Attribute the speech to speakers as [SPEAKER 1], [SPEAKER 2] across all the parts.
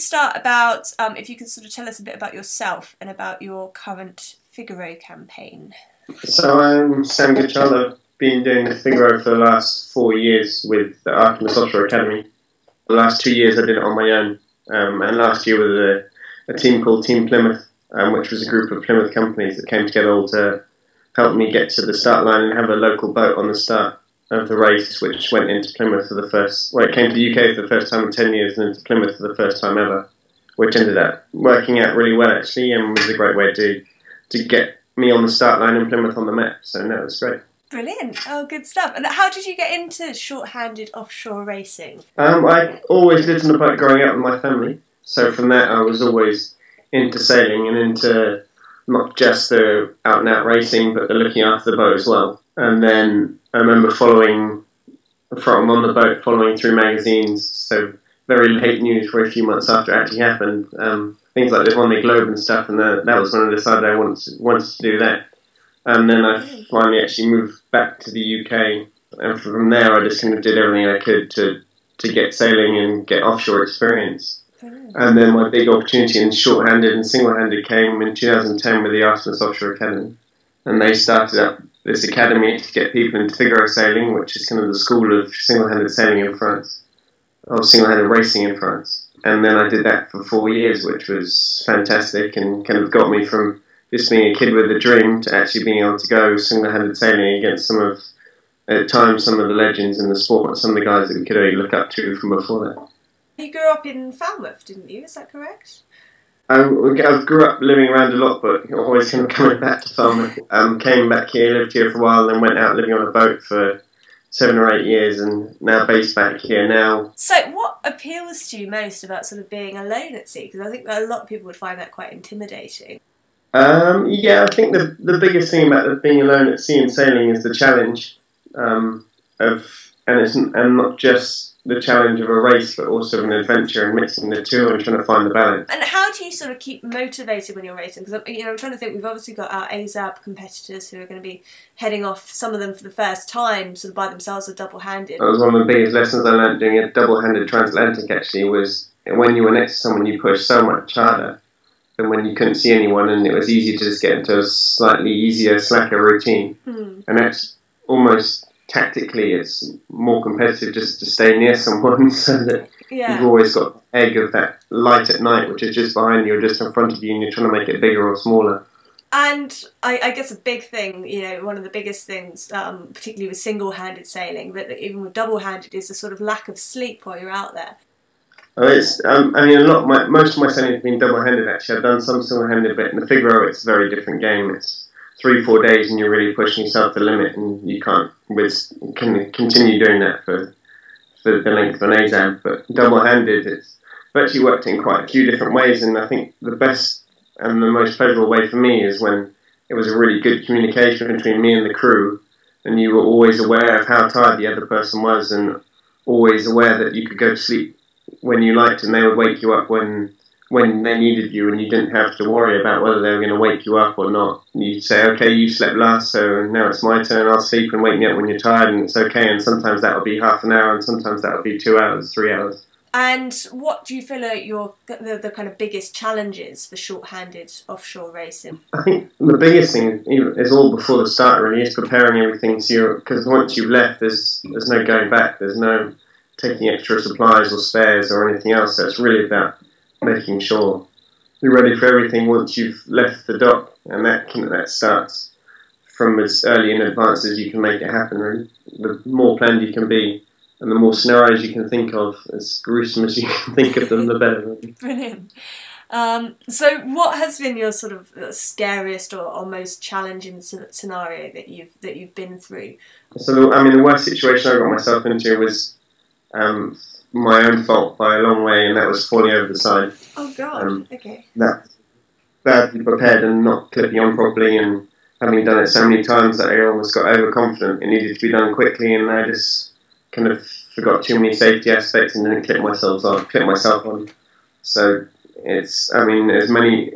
[SPEAKER 1] start about if you could sort of tell us a bit about yourself and about your current Figaro campaign.
[SPEAKER 2] So I'm Sam Goodchild. I've been doing the Figaro for the last 4 years with the Artemis Offshore Academy. The last 2 years I did it on my own, and last year with a team called Team Plymouth, which was a group of Plymouth companies that came together all to help me get to the start line and have a local boat on the start of the race, which went into Plymouth for the first, well, it came to the UK for the first time in 10 years and into Plymouth for the first time ever, which ended up working out really well actually, and was a great way to get me on the start line and Plymouth on the map, so no, it was great.
[SPEAKER 1] Brilliant. Oh, good stuff. And how did you get into short-handed offshore racing?
[SPEAKER 2] I always lived on a boat growing up with my family, so from that I was always into sailing and into not just the out-and-out racing, but the looking after the boat as well. And then I remember following on the boat, following through magazines, so very late news for a few months after it actually happened. Things like the Vendée Globe and stuff, and that was when I decided I wanted to do that. And then I finally actually moved back to the UK, and from there I just kind of did everything I could to get sailing and get offshore experience. And then my big opportunity in short-handed and single-handed came in 2010 with the Artemis Offshore Academy. And they started up this academy to get people into Figaro sailing, which is kind of the school of single-handed sailing in France, or single-handed racing in France. And then I did that for 4 years, which was fantastic and kind of got me from just being a kid with a dream to actually being able to go single-handed sailing against at times, some of the legends in the sport, and some of the guys that we could only look up to from before that.
[SPEAKER 1] You grew up in Falmouth, didn't you? Is that correct?
[SPEAKER 2] I grew up living around a lot, but always kind of coming back to Falmouth. Came back here, lived here for a while, then went out living on a boat for 7 or 8 years, and now based back here now.
[SPEAKER 1] So what appeals to you most about sort of being alone at sea? Because I think a lot of people would find that quite intimidating.
[SPEAKER 2] Yeah, I think the biggest thing about being alone at sea and sailing is the challenge and not just the challenge of a race, but also an adventure, and mixing the two and trying to find the balance.
[SPEAKER 1] And how do you sort of keep motivated when you're racing? Because I'm trying to think. We've obviously got our AZAB competitors who are going to be heading off. Some of them for the first time, sort of by themselves, or double-handed.
[SPEAKER 2] That was one of the biggest lessons I learned doing a double-handed transatlantic. Actually, was when you were next to someone, you pushed so much harder than when you couldn't see anyone, and it was easy to just get into a slightly easier, slacker routine. And that's almost tactically, it's more competitive just to stay near someone, so that you've always got the egg of that light at night, which is just behind you or just in front of you, and you're trying to make it bigger or smaller.
[SPEAKER 1] And I guess a big thing, one of the biggest things, particularly with single-handed sailing, but even with double-handed, is the sort of lack of sleep while you're out there.
[SPEAKER 2] It's most of my sailing has been double-handed actually. I've done some single-handed, but in the Figaro it's a very different game. It's 3-4 days and you're really pushing yourself to the limit, and you can't continue doing that for the length of an AZAB. But double-handed, I've actually worked in quite a few different ways, and I think the best and the most pleasurable way for me is when it was a really good communication between me and the crew, and you were always aware of how tired the other person was, and always aware that you could go to sleep when you liked, and they would wake you up when they needed you, and you didn't have to worry about whether they were going to wake you up or not. You'd say, okay, you slept last, so now it's my turn, I'll sleep and wake me up when you're tired, and it's okay. And sometimes that would be half an hour, and sometimes that would be 2 hours, 3 hours. And
[SPEAKER 1] what do you feel are the kind of biggest challenges for short-handed offshore racing?
[SPEAKER 2] I think the biggest thing is all before the start, really, is preparing everything. Because once you've left, there's no going back. There's no taking extra supplies or spares or anything else. So it's really about making sure you're ready for everything once you've left the dock, and that starts from as early in advance as you can make it happen, really. The more planned you can be, and the more scenarios you can think of, as gruesome as you can think of them, the better, really.
[SPEAKER 1] Brilliant. So what has been your sort of scariest or most challenging scenario that you've been through?
[SPEAKER 2] So the worst situation I got myself into was my own fault by a long way, and that was falling over the side.
[SPEAKER 1] Oh God, okay.
[SPEAKER 2] That badly prepared and not clipping on properly, and having done it so many times that I almost got overconfident. It needed to be done quickly, and I just kind of forgot too many safety aspects and didn't clip myself on. So it's, as many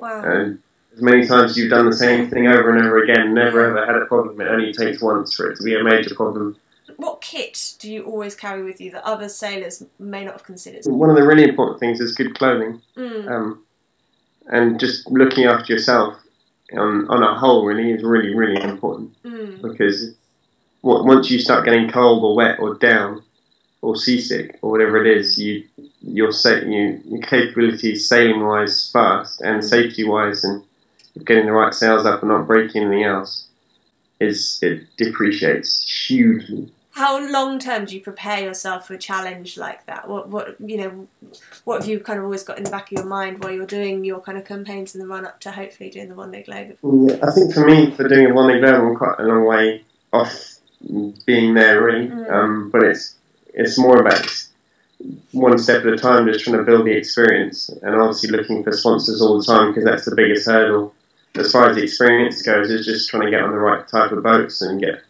[SPEAKER 2] times you've done the same thing over and over again, never ever had a problem. It only takes once for it to be a major problem.
[SPEAKER 1] What kit do you always carry with you that other sailors may not have considered?
[SPEAKER 2] One of the really important things is good clothing, and just looking after yourself on a whole really is really, really important, because once you start getting cold or wet or down or seasick or whatever it is, your capabilities sailing wise fast and safety wise and getting the right sails up and not breaking anything else it depreciates hugely.
[SPEAKER 1] How long term do you prepare yourself for a challenge like that? What have you kind of always got in the back of your mind while you're doing your kind of campaigns in the run up to hopefully doing the Vendée Globe?
[SPEAKER 2] Yeah, I think for me, for doing a Vendée Globe, I'm quite a long way off being there really, but it's more about one step at a time, just trying to build the experience, and obviously looking for sponsors all the time, because that's the biggest hurdle as far as the experience goes, is just trying to get on the right type of boats and get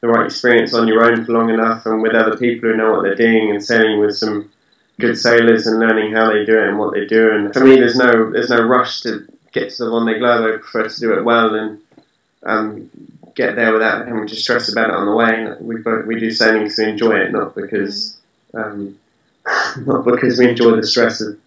[SPEAKER 2] the right experience on your own for long enough and with other people who know what they're doing, and sailing with some good sailors and learning how they do it and what they do. And for me, there's no rush to get to the Vendée Globe. I prefer to do it well and get there without having to stress about it on the way. We do sailing because we enjoy it, not because we enjoy the stress of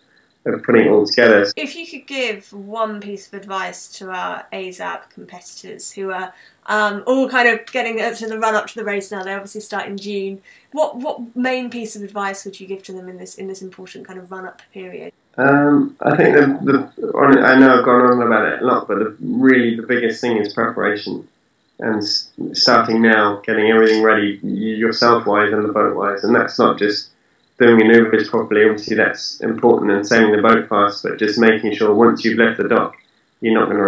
[SPEAKER 2] putting it all together.
[SPEAKER 1] If you could give one piece of advice to our AZAB competitors who are all kind of getting to the run up to the race now, they obviously start in June, what main piece of advice would you give to them in this important kind of run up period?
[SPEAKER 2] I think I know I've gone on about it a lot, but the biggest thing is preparation, and starting now, getting everything ready yourself wise and the boat wise, and that's not just doing manoeuvres properly. Obviously that's important, and sailing the boat fast, but just making sure once you've left the dock, you're not going to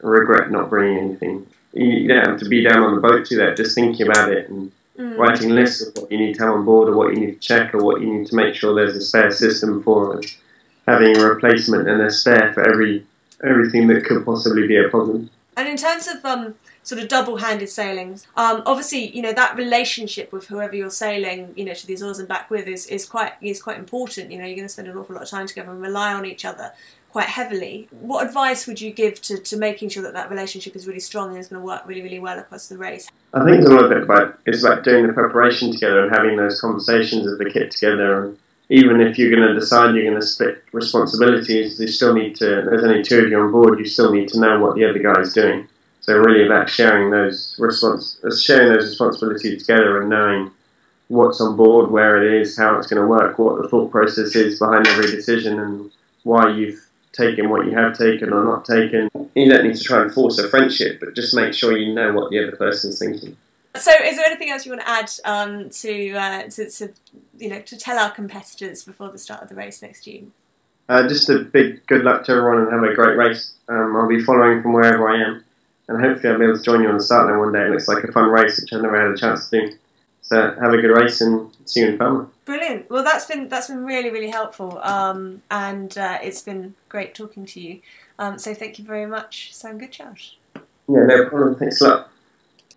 [SPEAKER 2] regret not bringing anything. You don't have to be down on the boat to do that, just thinking about it and writing lists of what you need to have on board, or what you need to check, or what you need to make sure there's a spare system for, and having a replacement and a spare for everything that could possibly be a problem.
[SPEAKER 1] And in terms of sort of double-handed sailings, obviously, that relationship with whoever you're sailing, to the Azores and back with is quite important. You're going to spend an awful lot of time together and rely on each other quite heavily. What advice would you give to making sure that relationship is really strong and is going to work really, really well across the race?
[SPEAKER 2] I think it's a little bit about doing the preparation together and having those conversations of the kit together. And even if you're going to decide you're going to split responsibilities, you still need to. There's only two of you on board. You still need to know what the other guy is doing. So really about sharing those responsibilities together and knowing what's on board, where it is, how it's going to work, what the thought process is behind every decision, and why you've taken what you have taken or not taken. You don't need to try and force a friendship, but just make sure you know what the other person's thinking.
[SPEAKER 1] So, is there anything else you want to add to tell our competitors before the start of the race next June?
[SPEAKER 2] Just a big good luck to everyone and have a great race. I'll be following from wherever I am, and hopefully I'll be able to join you on the start line one day. It looks like a fun race, which I've never had a chance to do. So have a good race and see you in Palma.
[SPEAKER 1] Brilliant. Well, that's been really, really helpful, and it's been great talking to you. So thank you very much, Sam Goodchild.
[SPEAKER 2] Yeah, no problem. Thanks a lot.